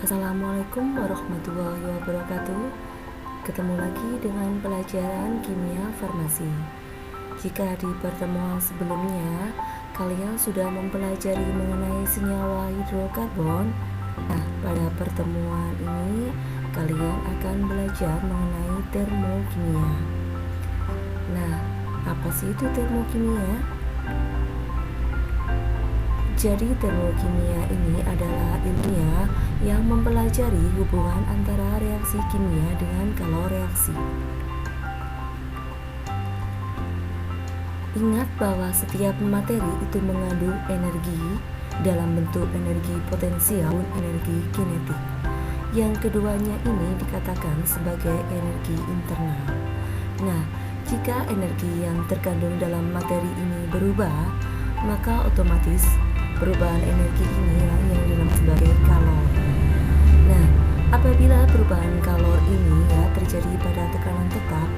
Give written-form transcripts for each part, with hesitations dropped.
Assalamualaikum warahmatullahi wabarakatuh. Ketemu lagi dengan pelajaran kimia farmasi. Jika di pertemuan sebelumnya kalian sudah mempelajari mengenai senyawa hidrokarbon, pada pertemuan ini kalian akan belajar mengenai termokimia. Apa sih itu termokimia? Jadi termokimia ini adalah ilmiah yang mempelajari hubungan antara reaksi kimia dengan kalor reaksi. Ingat bahwa setiap materi itu mengandung energi dalam bentuk energi potensial dan energi kinetik. Yang keduanya ini dikatakan sebagai energi internal. Jika energi yang terkandung dalam materi ini berubah, maka otomatis perubahan energi ini yang dinamakan sebagai kalor. Apabila perubahan kalor ini terjadi pada tekanan tetap,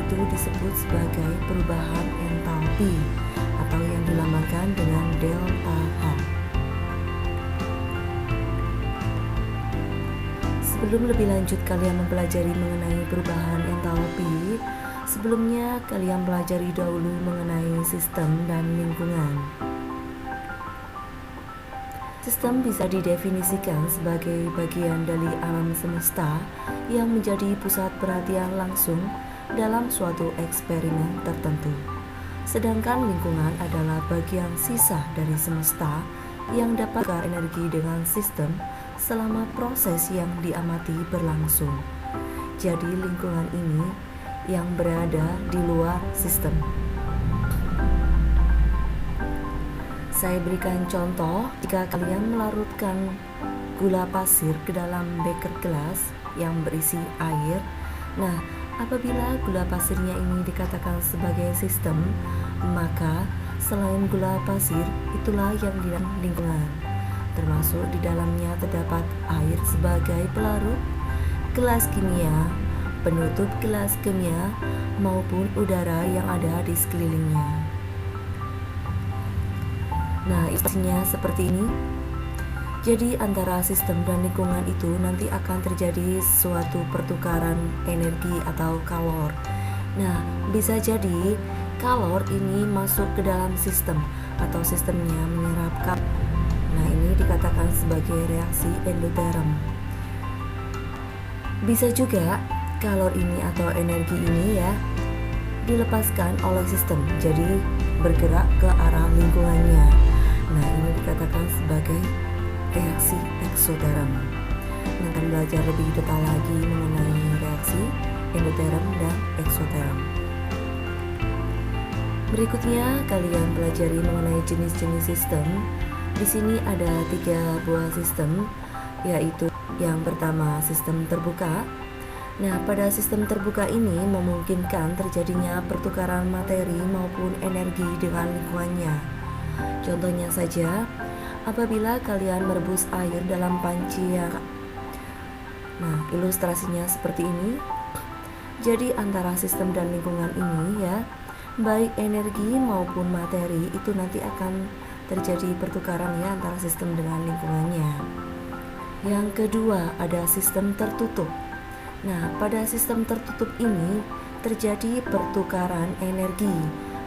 itu disebut sebagai perubahan entalpi atau yang dilambangkan dengan delta H. Sebelum lebih lanjut kalian mempelajari mengenai perubahan entalpi, sebelumnya kalian pelajari dahulu mengenai sistem dan lingkungan. Sistem bisa didefinisikan sebagai bagian dari alam semesta yang menjadi pusat perhatian langsung dalam suatu eksperimen tertentu. Sedangkan lingkungan adalah bagian sisa dari semesta yang dapat tukar energi dengan sistem selama proses yang diamati berlangsung. Jadi lingkungan ini yang berada di luar sistem. Saya berikan contoh, jika kalian melarutkan gula pasir ke dalam beker gelas yang berisi air. Apabila gula pasirnya ini dikatakan sebagai sistem, maka selain gula pasir, itulah yang di dalam lingkungan. Termasuk di dalamnya terdapat air sebagai pelarut, gelas kimia, penutup gelas kimia, maupun udara yang ada di sekelilingnya. Isinya seperti ini. Jadi antara sistem dan lingkungan itu nanti akan terjadi suatu pertukaran energi atau kalor. Bisa jadi kalor ini masuk ke dalam sistem atau sistemnya menyerap kalor. Ini dikatakan sebagai reaksi endoterm. Bisa juga kalor ini atau energi ini dilepaskan oleh sistem, jadi bergerak ke arah lingkungannya. Ini dikatakan sebagai reaksi eksoterm. Akan belajar lebih detail lagi mengenai reaksi endoterm dan eksoterm. Berikutnya kalian pelajari mengenai jenis-jenis sistem. Di sini ada 3 buah sistem, yaitu yang pertama sistem terbuka. Pada sistem terbuka ini memungkinkan terjadinya pertukaran materi maupun energi dengan lingkungannya. Contohnya saja, apabila kalian merebus air dalam panci ilustrasinya seperti ini. Jadi antara sistem dan lingkungan ini baik energi maupun materi itu nanti akan terjadi pertukaran antara sistem dengan lingkungannya. Yang kedua ada sistem tertutup. Pada sistem tertutup ini terjadi pertukaran energi,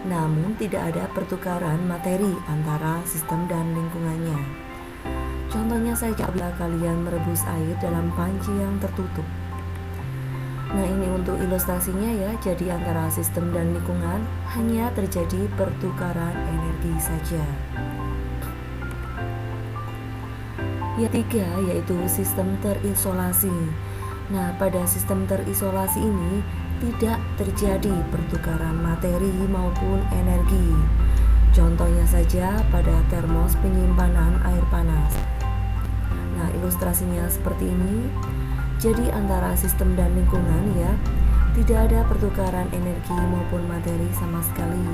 namun tidak ada pertukaran materi antara sistem dan lingkungannya. Contohnya saja apabila kalian merebus air dalam panci yang tertutup. Ini untuk ilustrasinya jadi antara sistem dan lingkungan hanya terjadi pertukaran energi saja. Yang ketiga yaitu sistem terisolasi. Pada sistem terisolasi ini tidak terjadi pertukaran materi maupun energi. Contohnya saja pada termos penyimpanan air panas. Ilustrasinya seperti ini. Jadi antara sistem dan lingkungan tidak ada pertukaran energi maupun materi sama sekali.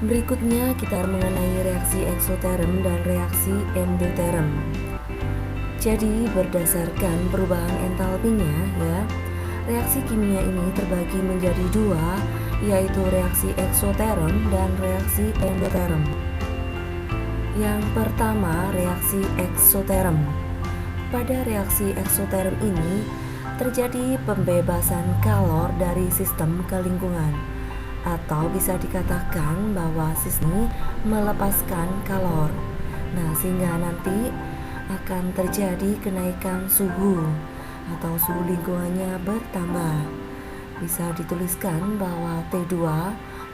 Berikutnya kita mengenai reaksi eksoterm dan reaksi endoterm. Jadi berdasarkan perubahan entalpinya reaksi kimia ini terbagi menjadi 2, yaitu reaksi eksoterm dan reaksi endoterm. Yang pertama, reaksi eksoterm. Pada reaksi eksoterm ini terjadi pembebasan kalor dari sistem ke lingkungan, atau bisa dikatakan bahwa sistem melepaskan kalor. Nah, sehingga nanti akan terjadi kenaikan suhu atau suhu lingkungannya bertambah. Bisa dituliskan bahwa T2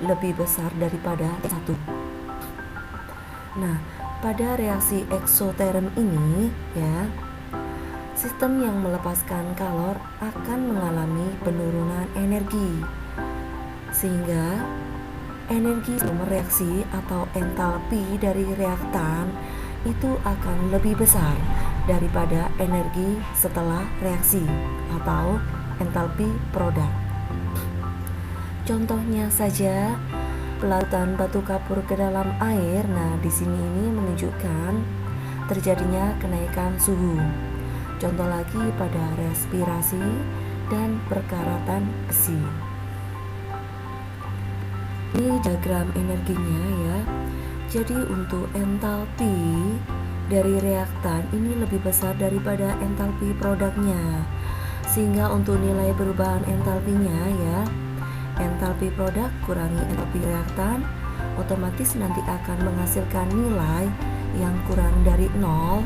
lebih besar daripada T1. Nah, pada reaksi eksoterm ini ya, sistem yang melepaskan kalor akan mengalami penurunan energi, sehingga energi sebelum reaksi atau entalpi dari reaktan itu akan lebih besar daripada energi setelah reaksi atau entalpi produk. Contohnya saja pelarutan batu kapur ke dalam air. Nah, di sini ini menunjukkan terjadinya kenaikan suhu. Contoh lagi pada respirasi dan perkaratan besi. Ini diagram energinya ya. Jadi untuk entalpi dari reaktan ini lebih besar daripada entalpi produknya. Sehingga untuk nilai perubahan entalpinya ya, entalpi produk kurangi entalpi reaktan, otomatis nanti akan menghasilkan nilai yang kurang dari 0.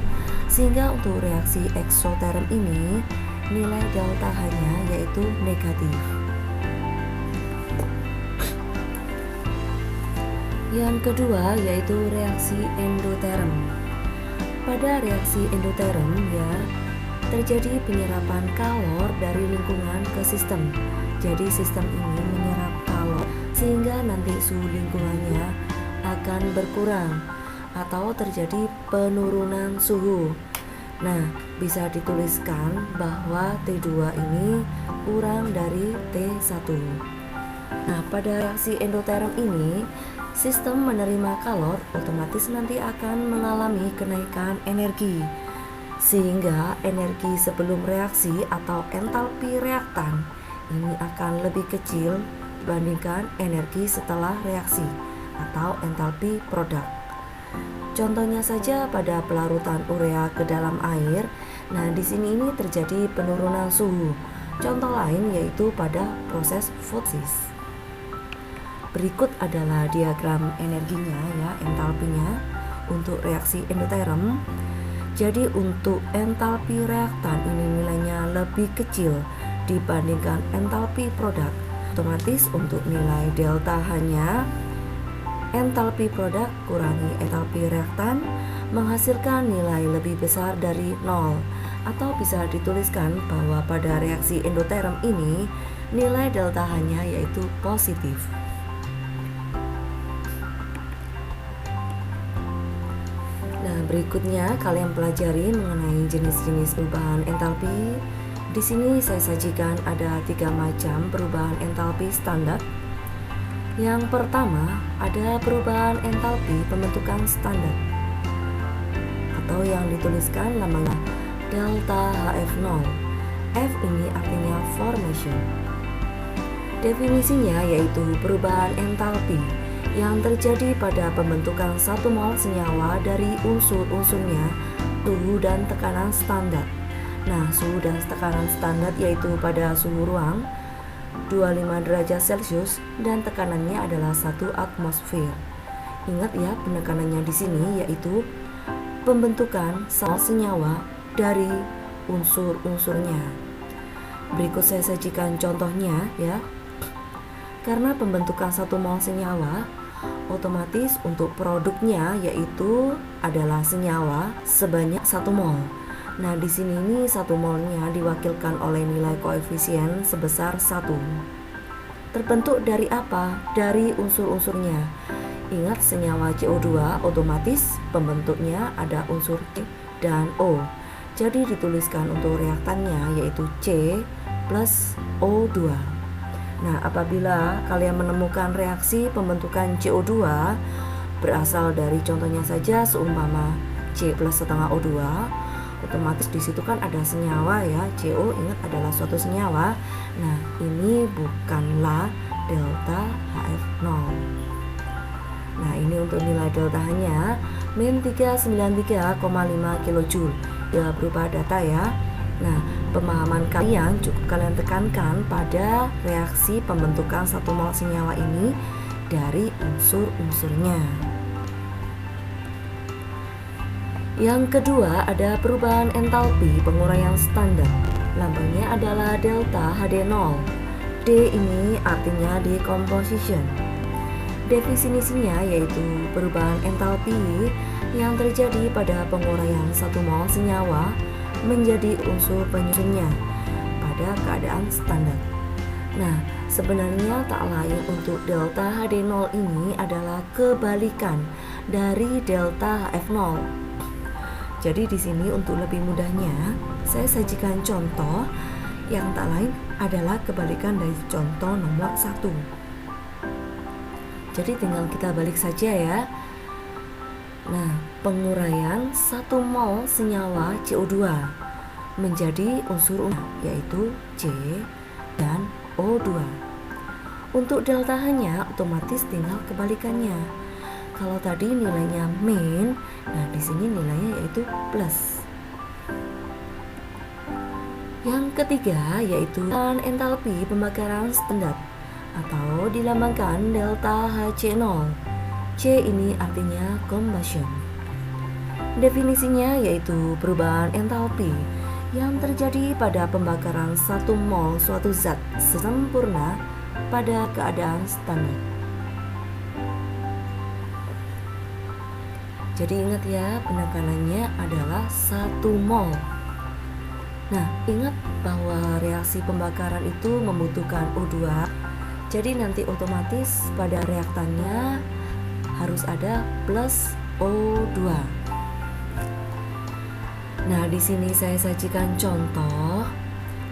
Sehingga untuk reaksi eksoterm ini nilai delta hanya yaitu negatif. Yang kedua yaitu reaksi endoterm. Pada reaksi endoterm ya, terjadi penyerapan kalor dari lingkungan ke sistem. Jadi sistem ini menyerap kalor sehingga nanti suhu lingkungannya akan berkurang atau terjadi penurunan suhu. Nah, bisa dituliskan bahwa T2 ini kurang dari T1. Nah, pada reaksi endoterm ini sistem menerima kalor, otomatis nanti akan mengalami kenaikan energi, sehingga energi sebelum reaksi atau entalpi reaktan ini akan lebih kecil dibandingkan energi setelah reaksi atau entalpi produk. Contohnya saja pada pelarutan urea ke dalam air. Nah, di sini ini terjadi penurunan suhu. Contoh lain yaitu pada proses fotosintesis. Berikut adalah diagram energinya ya, entalpinya untuk reaksi endoterm. Jadi untuk entalpi reaktan ini nilainya lebih kecil dibandingkan entalpi produk. Otomatis untuk nilai delta hanya entalpi produk kurangi entalpi reaktan menghasilkan nilai lebih besar dari 0. Atau bisa dituliskan bahwa pada reaksi endoterm ini nilai delta hanya yaitu positif. Nah, berikutnya kalian pelajari mengenai jenis-jenis perubahan entalpi. Di sini saya sajikan ada 3 macam perubahan entalpi standar. Yang pertama ada perubahan entalpi pembentukan standar atau yang dituliskan namanya delta HF0. F ini artinya formation. Definisinya yaitu perubahan entalpi yang terjadi pada pembentukan 1 mol senyawa dari unsur-unsurnya suhu dan tekanan standar. Nah, suhu dan tekanan standar yaitu pada suhu ruang 25 derajat Celcius dan tekanannya adalah 1 atmosfer. Ingat ya, penekanannya di sini yaitu pembentukan sel senyawa dari unsur-unsurnya. Berikut saya sajikan contohnya ya. Karena pembentukan 1 mol senyawa, otomatis untuk produknya yaitu adalah senyawa sebanyak 1 mol. Nah, di sini ini 1 molnya diwakilkan oleh nilai koefisien sebesar 1. Terbentuk dari apa? Dari unsur-unsurnya. Ingat, senyawa CO2 otomatis pembentuknya ada unsur C dan O. Jadi dituliskan untuk reaktannya yaitu C plus O2. Nah, apabila kalian menemukan reaksi pembentukan CO2 berasal dari contohnya saja seumpama C plus setengah O2, otomatis di situ kan ada senyawa ya, CO ingat adalah suatu senyawa. Nah, ini bukanlah delta HF0. Nah, ini untuk nilai deltanya. min 393,5 kilojoule ya, berupa data ya. Nah, pemahaman kalian cukup kalian tekankan pada reaksi pembentukan 1 mol senyawa ini dari unsur-unsurnya. Yang kedua ada perubahan entalpi penguraian standar. Lambangnya adalah delta HD0. D ini artinya decomposition. Definisinya yaitu perubahan entalpi yang terjadi pada penguraian 1 mol senyawa menjadi unsur penyusunnya pada keadaan standar. Nah, sebenarnya tak lain untuk delta HD0 ini adalah kebalikan dari delta HF0. Jadi di sini untuk lebih mudahnya saya sajikan contoh yang tak lain adalah kebalikan dari contoh nomor 1. Jadi tinggal kita balik saja ya. Nah, penguraian 1 mol senyawa CO2 menjadi unsur yaitu C dan O2. Untuk delta hanya otomatis tinggal kebalikannya. Kalau tadi nilainya min, nah di sini nilainya yaitu plus. Yang ketiga yaitu entalpi pembakaran standar atau dilambangkan delta HC0. C ini artinya combustion. Definisinya yaitu perubahan entalpi yang terjadi pada pembakaran 1 mol suatu zat sempurna pada keadaan standar. Jadi ingat ya, penekanannya adalah 1 mol. Nah, ingat bahwa reaksi pembakaran itu membutuhkan O2. Jadi nanti otomatis pada reaktannya harus ada plus O2. Nah, di sini saya sajikan contoh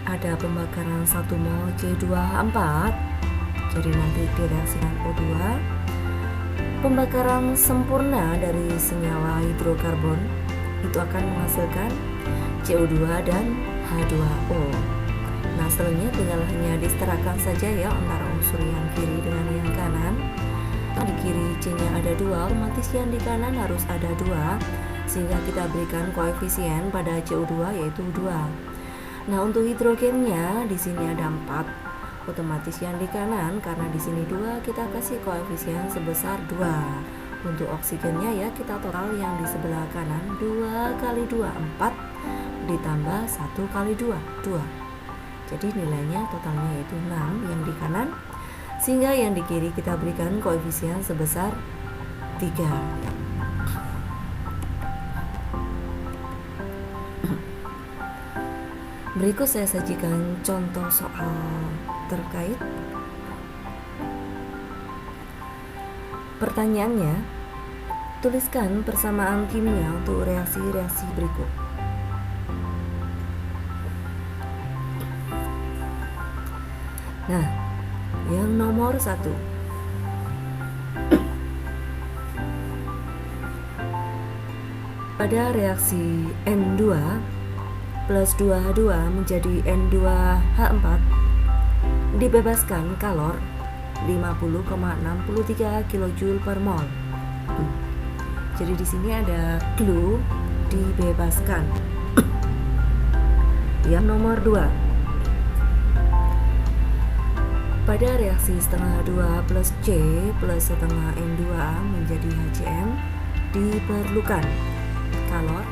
ada pembakaran 1 mol C2H4. Jadi nanti direaksikan O2. Pembakaran sempurna dari senyawa hidrokarbon itu akan menghasilkan CO2 dan H2O. Nah, selanjutnya tinggal hanya disetarakan saja ya antara unsur yang kiri dengan yang kanan. Di kiri C-nya ada 2, otomatis yang di kanan harus ada 2, sehingga kita berikan koefisien pada CO2 yaitu 2. Nah, untuk hidrogennya di sini ada 4, otomatis yang di kanan karena di sini 2 kita kasih koefisien sebesar 2. Untuk oksigennya ya kita total yang di sebelah kanan 2 kali 2 4 ditambah 1 kali 2 2. Jadi nilainya totalnya yaitu 6 yang di kanan, sehingga yang di kiri kita berikan koefisien sebesar 3. Berikut saya sajikan contoh soal terkait. Pertanyaannya, tuliskan persamaan kimia untuk reaksi-reaksi berikut. Nah, yang nomor 1. Pada reaksi N2 plus 2H2 menjadi N2H4 dibebaskan kalor 50,63 kJ per mol. Jadi di sini ada clue dibebaskan. Yang nomor 2. Pada reaksi setengah 2 plus C plus setengah N2A menjadi HCl diperlukan kalor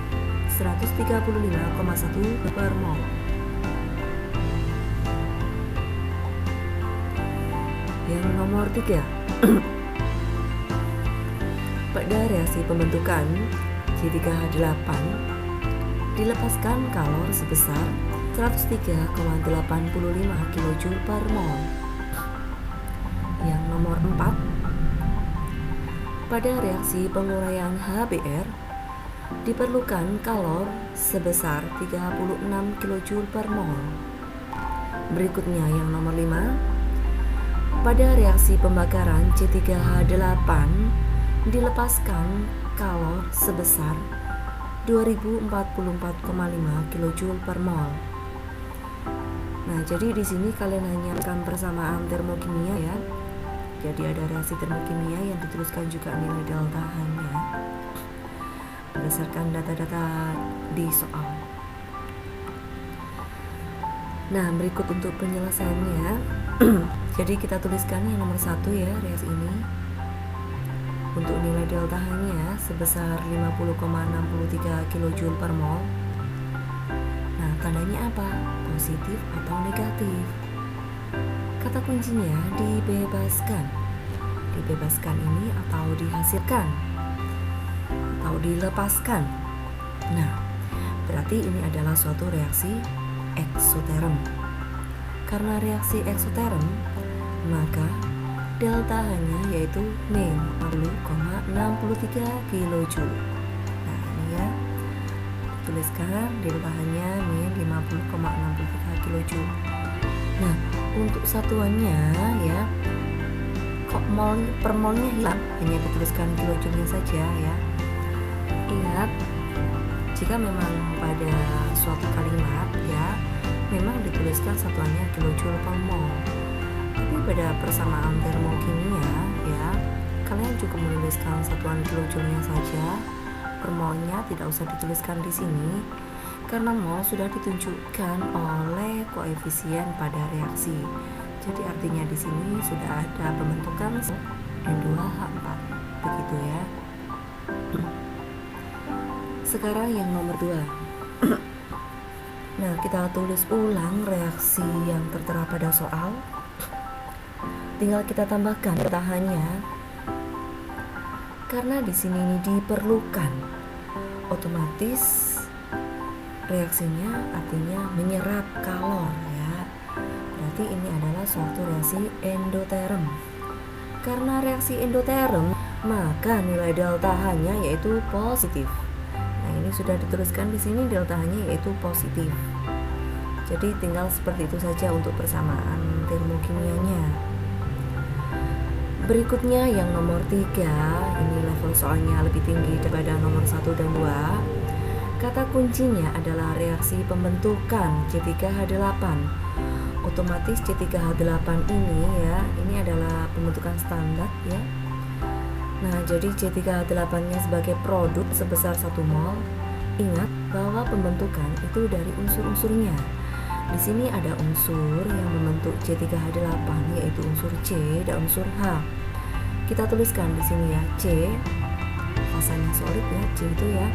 135,1 per mol. Yang nomor 3. Pada reaksi pembentukan C3H8 dilepaskan kalor sebesar 103,85 kJ per mol. Yang nomor 4. Pada reaksi penguraian HBr diperlukan kalor sebesar 36 kJ per mol. Berikutnya yang nomor 5. Pada reaksi pembakaran C3H8 dilepaskan kalor sebesar 2044,5 kJ per mol. Nah, jadi di sini kalian hanya akan persamaan termokimia ya. Jadi ada reaksi termokimia yang dituliskan juga nilai delta hanya. berdasarkan data-data di soal. Nah, berikut untuk penyelesaiannya. Jadi kita tuliskan yang nomor 1 ya, reaksi ini. Untuk nilai delta H-nya sebesar 50,63 kJ per mol. Nah, tandanya apa? Positif atau negatif? Kata kuncinya dibebaskan. Dibebaskan ini atau dihasilkan atau dilepaskan. Nah, berarti ini adalah suatu reaksi eksoterm. Karena reaksi eksoterm, maka delta H-nya yaitu min 50,63 kJ. Nah, ini ya, tuliskan delta H-nya min 50,63 kJ. Nah, untuk satuannya ya, kok mol per molnya hilang, hanya dituliskan kilojulnya saja ya. Ingat, jika memang pada suatu kalimat ya, memang dituliskan satuannya kilojoule per mol. Tapi pada persamaan termokimia ya, kalian cukup menuliskan satuan kilojoule-nya saja. Per molnya tidak usah dituliskan di sini karena mol sudah ditunjukkan oleh koefisien pada reaksi. Jadi artinya di sini sudah ada pembentukan N2H4. Begitu ya. Sekarang yang nomor 2. Nah, kita tulis ulang reaksi yang tertera pada soal. Tinggal kita tambahkan tahannya. Karena di sini ini diperlukan, otomatis reaksinya artinya menyerap kalor ya. Berarti ini adalah suatu reaksi endoterm. Karena reaksi endoterm, maka nilai delta H-nya yaitu positif. Nah, ini sudah dituliskan di sini delta H-nya yaitu positif. Jadi tinggal seperti itu saja untuk persamaan termokimianya. Berikutnya yang nomor 3, ini level soalnya lebih tinggi daripada nomor 1 dan 2. Kata kuncinya adalah reaksi pembentukan C3H8. Otomatis C3H8 ini ya, ini adalah pembentukan standar ya. Nah, jadi C3H8-nya sebagai produk sebesar 1 mol. Ingat bahwa pembentukan itu dari unsur-unsurnya. Di sini ada unsur yang membentuk C3H8 yaitu unsur C dan unsur H. Kita tuliskan di sini ya, C fasanya solid ya, C itu ya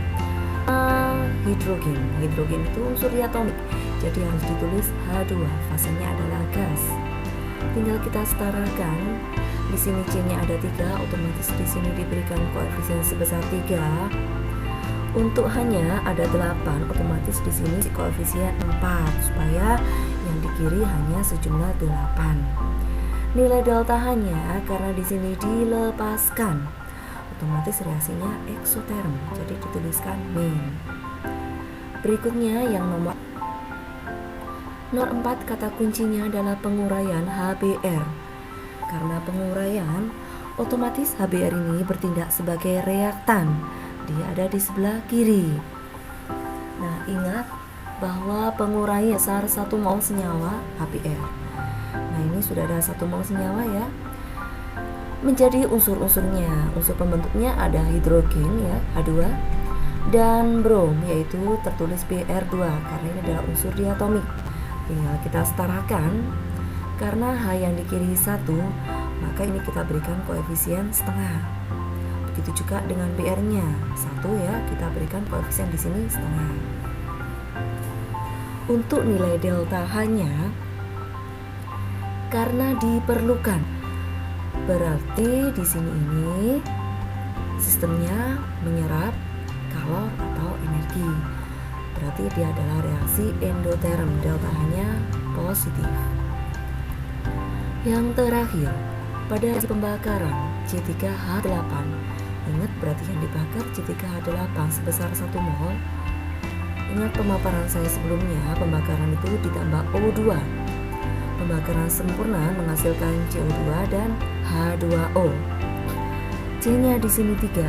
hidrogen. Hidrogen itu unsur diatomik. Jadi harus ditulis H2, fasanya adalah gas. Tinggal kita setarakan. Di sini C-nya ada 3, otomatis di sini diberikan koefisien sebesar 3. Untuk hanya ada 8, otomatis di sini koefisien 4 supaya yang di kiri hanya sejumlah 8. Nilai delta H-nya karena di sini dilepaskan, otomatis reaksinya eksoterm. Jadi dituliskan min. Berikutnya yang nomor 4, kata kuncinya adalah penguraian HBr. Karena penguraian, otomatis HBr ini bertindak sebagai reaktan. Dia ada di sebelah kiri. Nah, ingat bahwa penguraian besar 1 mol senyawa HBr. Nah, ini sudah ada 1 mol senyawa ya. Menjadi unsur-unsurnya, unsur pembentuknya ada hidrogen ya, H2, dan brom yaitu tertulis Br2 karena ini adalah unsur diatomik. Tinggal kita setarakan. Karena H yang di kiri 1, maka ini kita berikan koefisien setengah. Begitu juga dengan BR-nya 1 ya, kita berikan koefisien di sini setengah. Untuk nilai delta H-nya karena diperlukan, berarti di sini ini sistemnya menyerap kalor atau energi. Berarti dia adalah reaksi endoterm, delta H-nya positif. Yang terakhir, pada reaksi pembakaran C3H8. Ingat berarti yang dibakar C3H8 sebesar 1 mol. Ingat pemaparan saya sebelumnya, pembakaran itu ditambah O2. Pembakaran sempurna menghasilkan CO2 dan H2O. C-nya di sini 3.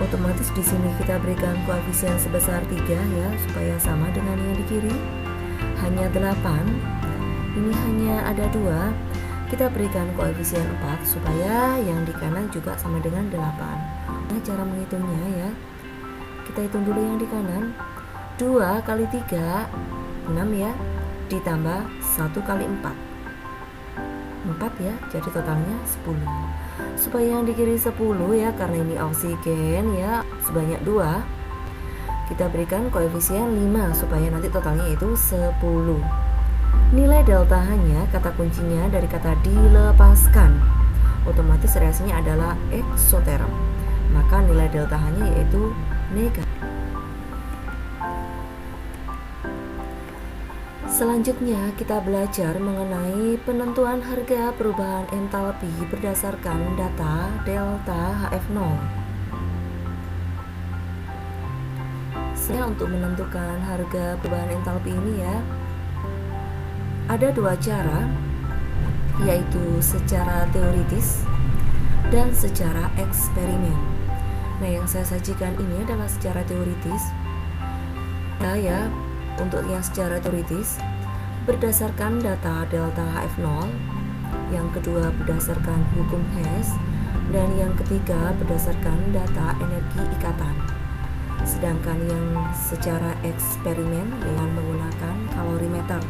Otomatis di sini kita berikan koefisien sebesar 3 ya, supaya sama dengan yang di kiri. Hanya 8. Ini hanya ada 2. Kita berikan koefisien 4 supaya yang di kanan juga sama dengan 8. Nah, cara menghitungnya ya, Kita hitung dulu yang di kanan. 2 kali 3 6 ya, ditambah 1 kali 4 4 ya, jadi totalnya 10. Supaya yang di kiri 10 ya, karena ini oksigen ya, sebanyak 2, kita berikan koefisien 5 supaya nanti totalnya itu 10. Nilai delta H-nya, kata kuncinya dari kata dilepaskan, otomatis reaksinya adalah eksoterm, maka nilai delta H-nya yaitu negatif. Selanjutnya kita belajar mengenai penentuan harga perubahan entalpi berdasarkan data delta HF0. Untuk menentukan harga perubahan entalpi ini ya, ada dua cara, yaitu secara teoritis dan secara eksperimen. Nah, yang saya sajikan ini adalah secara teoritis. Ya, untuk yang secara teoritis berdasarkan data delta HF0, yang kedua berdasarkan hukum Hess, dan yang ketiga berdasarkan data energi ikatan. Sedangkan yang secara eksperimen dengan menggunakan kalorimeter.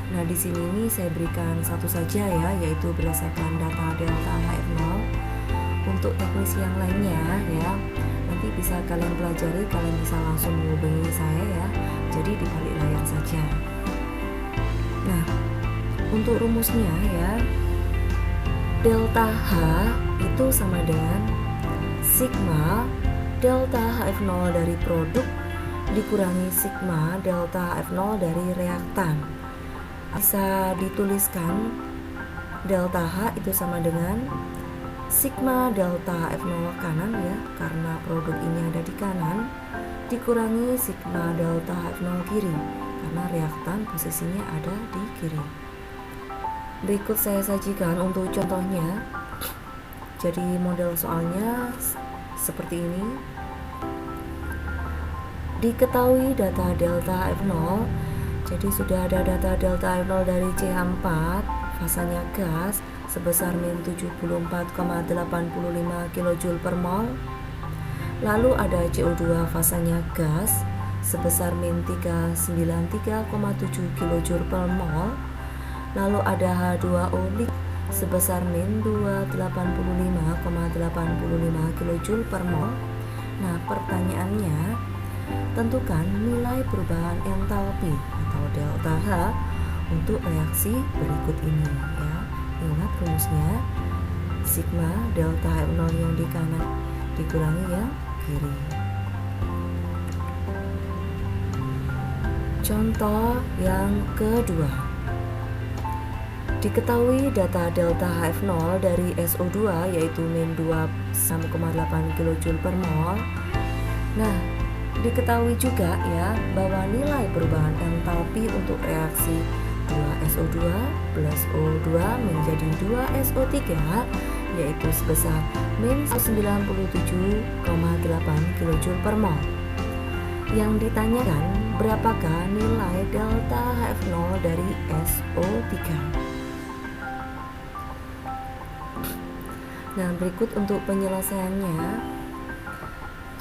Nah, di sini ini saya berikan satu saja ya, yaitu berdasarkan data delta HF0. Untuk teknis yang lainnya ya, nanti bisa kalian pelajari, kalian bisa langsung menghubungi saya ya. Jadi di balik layar saja. Nah, untuk rumusnya ya, delta H itu sama dengan sigma delta HF0 dari produk dikurangi sigma delta HF0 dari reaktan. Bisa dituliskan delta H itu sama dengan sigma delta HF0 kanan ya, karena produk ini ada di kanan, dikurangi sigma delta HF0 kiri, karena reaktan posisinya ada di kiri. Berikut saya sajikan untuk contohnya. Jadi model soalnya seperti ini. Diketahui data delta HF0, jadi sudah ada data delta HF0 dari CH4 fasanya gas sebesar min 74,85 kJ per mol. Lalu ada CO2 fasanya gas sebesar min 393,7 kJ per mol. Lalu ada H2O sebesar min 285,85 kJ per mol. Nah, pertanyaannya, tentukan nilai perubahan entalpi atau delta H untuk reaksi berikut ini ya. Ingat rumusnya, sigma delta H0 yang di kanan dikurangi yang kiri. Contoh yang kedua. Diketahui data delta HF0 dari SO2 yaitu min 26,8 kJ per mol. Nah, diketahui juga ya bahwa nilai perubahan entalpi untuk reaksi 2SO2 plus O2 menjadi 2SO3 yaitu sebesar min 97,8 kJ per mol. Yang ditanyakan, berapakah nilai delta HF0 dari SO3? Nah, berikut untuk penyelesaiannya.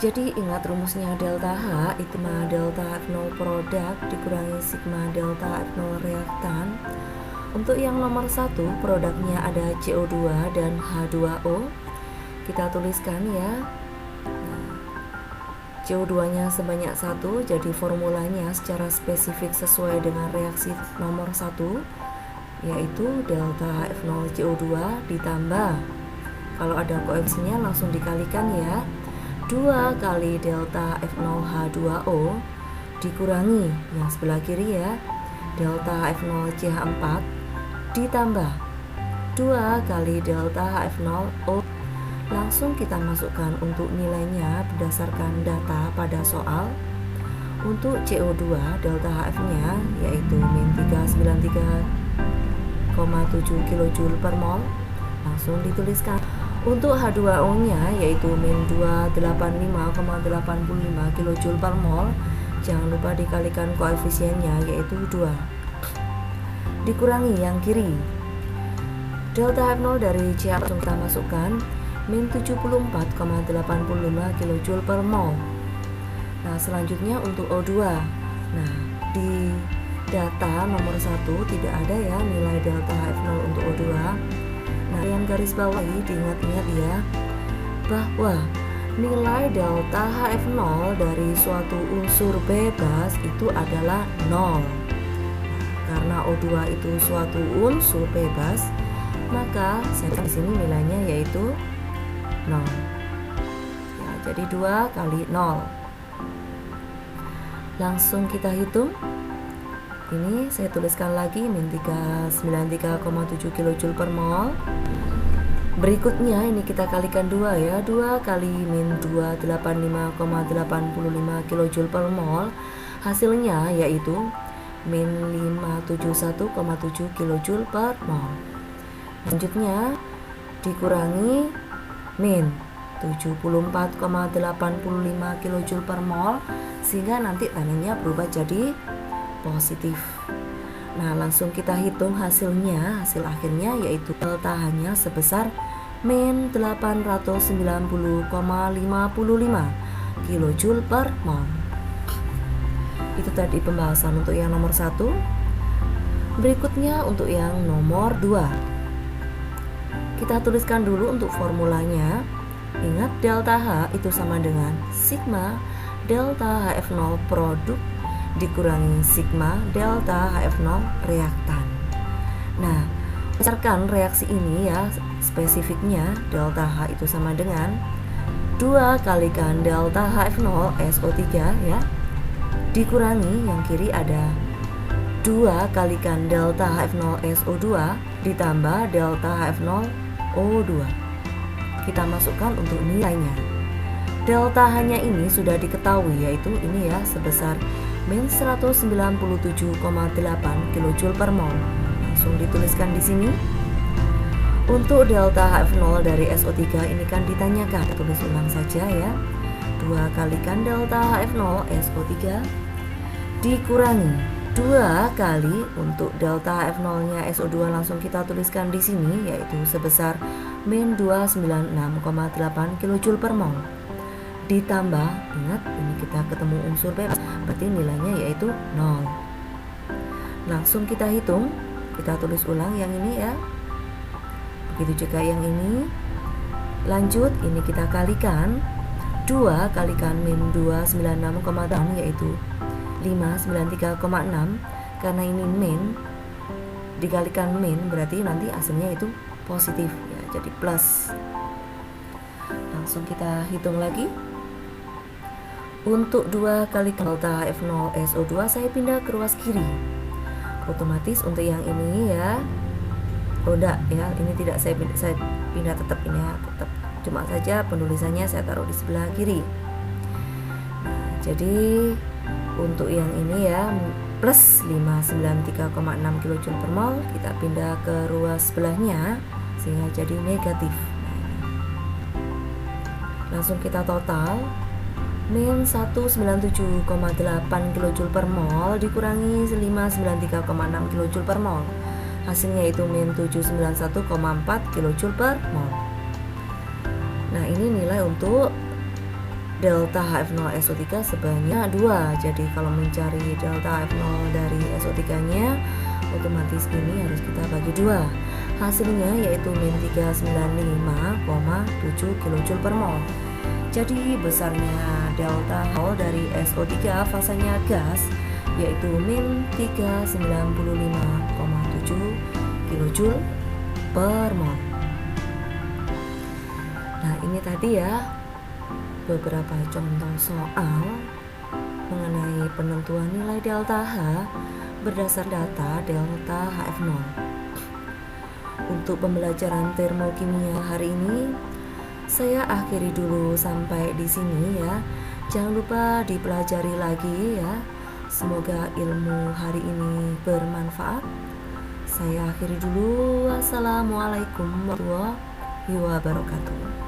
Jadi ingat rumusnya delta H itu mah delta H0 produk dikurangi sigma delta H0 reaktan. Untuk yang nomor 1 produknya ada CO2 dan H2O. Kita tuliskan ya. CO2-nya sebanyak 1, jadi formulanya secara spesifik sesuai dengan reaksi nomor 1, yaitu delta H0 CO2 ditambah, kalau ada koefisiennya langsung dikalikan ya, 2 kali delta F0 H2O dikurangi yang sebelah kiri ya, delta F0 CH4 ditambah 2 kali delta F0O. Langsung kita masukkan untuk nilainya berdasarkan data pada soal. Untuk CO2 delta HF-nya yaitu min 393,7 kJ per mol, langsung dituliskan. Untuk H2O-nya yaitu min 285,85 kJ per mol, jangan lupa dikalikan koefisiennya yaitu 2. Dikurangi yang kiri. Delta H0 dari CH langsung kita masukkan min 74,85 kJ per mol. selanjutnya untuk O2. Nah, di data nomor 1 tidak ada ya nilai delta HF0 untuk O2. Nah, yang garis bawahi diingat-ingat ya bahwa nilai delta HF0 dari suatu unsur bebas itu adalah 0. Karena O2 itu suatu unsur bebas, maka saya di sini nilainya yaitu 0. Ya, jadi 2 kali 0. Langsung kita hitung. Ini saya tuliskan lagi min 393,7 kJ per mol. Berikutnya ini kita kalikan 2 ya. 2 kali min 285,85 kJ per mol. Hasilnya yaitu min 571,7 kJ per mol. Selanjutnya dikurangi min 74,85 kJ per mol, sehingga nanti tandanya berubah jadi positif. Nah, langsung kita hitung hasilnya. Hasil akhirnya yaitu delta H-nya sebesar min 890,55 kJ per mol. Itu tadi pembahasan untuk yang nomor 1. Berikutnya untuk yang nomor 2. Kita tuliskan dulu untuk formulanya. Ingat, delta H itu sama dengan sigma delta HF0 produk dikurangi sigma delta HF0 reaktan. Nah, berdasarkan reaksi ini ya, spesifiknya delta H itu sama dengan 2 kalikan delta HF0 SO3 ya, dikurangi yang kiri ada 2 kalikan delta HF0 SO2 ditambah delta HF0 O2. Kita masukkan untuk nilainya. Delta H-nya ini sudah diketahui, yaitu ini ya, sebesar min 197,8 kJ per mol. Langsung dituliskan di sini. Untuk delta HF0 dari SO3 ini kan ditanyakan, tulis ulang saja ya. 2 kalikan delta HF0 SO3 dikurangi 2 kali untuk delta HF0-nya SO2, langsung kita tuliskan di sini, yaitu sebesar min 296,8 kJ per mol. Ditambah, ingat ini kita ketemu unsur bebas, berarti nilainya yaitu 0. Langsung kita hitung, kita tulis ulang yang ini ya. Begitu juga yang ini. Lanjut, ini kita kalikan 2 kalikan min 296,8 yaitu 593,6. Karena ini min dikalikan min berarti nanti hasilnya itu positif ya, jadi plus. Langsung kita hitung lagi. Untuk 2 kali delta HF0 SO2 saya pindah ke ruas kiri. Otomatis untuk yang ini ya, enggak ya, ini tidak saya pindah tetap ini ya, tetap. Cuma saja penulisannya saya taruh di sebelah kiri. Nah, jadi untuk yang ini ya, plus 593,6 kJ per mol, kita pindah ke ruas sebelahnya sehingga jadi negatif. Langsung kita total min 197,8 kJ per mol dikurangi 593,6 kJ per mol. Hasilnya itu min 791,4 kJ per mol. Nah, ini nilai untuk delta HF0 SO3 sebanyak 2. Jadi kalau mencari delta HF0 dari SO3-nya, otomatis ini harus kita bagi 2. Hasilnya yaitu min 395,7 kJ per mol. Jadi besarnya delta H dari SO3 fasanya gas yaitu min 395,7 kJ per mol. Nah, ini tadi ya beberapa contoh soal mengenai penentuan nilai delta H berdasar data delta HF0. Untuk pembelajaran termokimia hari ini saya akhiri dulu sampai di sini ya. Jangan lupa dipelajari lagi ya. Semoga ilmu hari ini bermanfaat. Saya akhiri dulu. Wassalamualaikum warahmatullahi wabarakatuh.